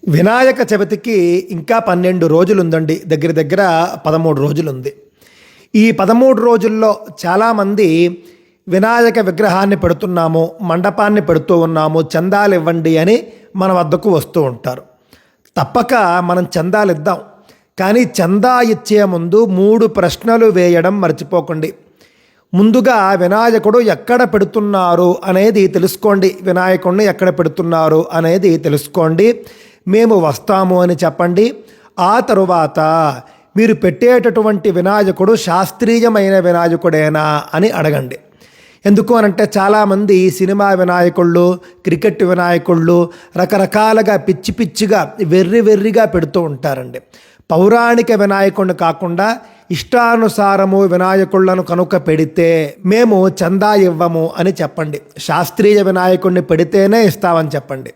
వినాయక చవితికి ఇంకా 12 రోజులు ఉందండి. దగ్గర దగ్గర 13 రోజులు ఉంది. ఈ 13 రోజుల్లో చాలామంది వినాయక విగ్రహాన్ని పెడుతున్నాము, మండపాన్ని పెడుతూ ఉన్నాము, చందాలు ఇవ్వండి అని మన వద్దకు వస్తూ ఉంటారు. తప్పక మనం చందాలు ఇద్దాం. కానీ చందా ఇచ్చే ముందు 3 ప్రశ్నలు వేయడం మర్చిపోకండి. ముందుగా వినాయకుడు ఎక్కడ పెడుతున్నారు అనేది తెలుసుకోండి. వినాయకుడిని ఎక్కడ పెడుతున్నారు అనేది తెలుసుకోండి. మేము వస్తాము అని చెప్పండి. ఆ తరువాత మీరు పెట్టేటటువంటి వినాయకుడు శాస్త్రీయమైన వినాయకుడేనా అని అడగండి. ఎందుకు అనంటే చాలామంది సినిమా వినాయకుళ్ళు, క్రికెట్ వినాయకుళ్ళు రకరకాలుగా పిచ్చి పిచ్చిగా వెర్రిగా పెడుతూ ఉంటారండి. పౌరాణిక వినాయకుడిని కాకుండా ఇష్టానుసారము వినాయకుళ్లను కనుక పెడితే మేము చందా ఇవ్వము అని చెప్పండి. శాస్త్రీయ వినాయకుడిని పెడితేనే ఇస్తామని చెప్పండి.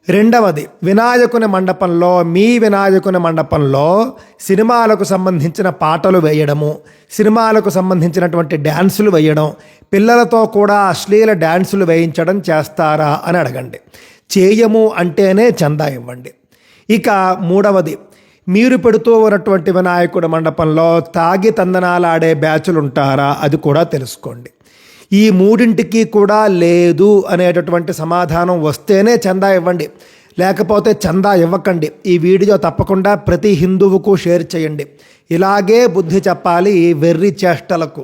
రెండవది, వినాయకుని మండపంలో, మీ వినాయకుని మండపంలో సినిమాలకు సంబంధించిన పాటలు వేయడము, సినిమాలకు సంబంధించినటువంటి డ్యాన్సులు వేయడం, పిల్లలతో కూడా అశ్లీల డ్యాన్సులు వేయించడం చేస్తారా అని అడగండి. చేయము అంటేనే చందా ఇవ్వండి. ఇక మూడవది, మీరు పెడుతూ ఉన్నటువంటి వినాయకుడి మండపంలో తాగి తందనాలాడే బ్యాచులు ఉంటారా అది కూడా తెలుసుకోండి. ఈ మూడింటికి కూడా లేదు అనేటటువంటి సమాధానం వస్తేనే చందా ఇవ్వండి, లేకపోతే చందా ఇవ్వకండి. ఈ వీడియో తప్పకుండా ప్రతి హిందువుకు షేర్ చేయండి. ఇలాగే బుద్ధి చెప్పాలి వెర్రి చేష్టలకు.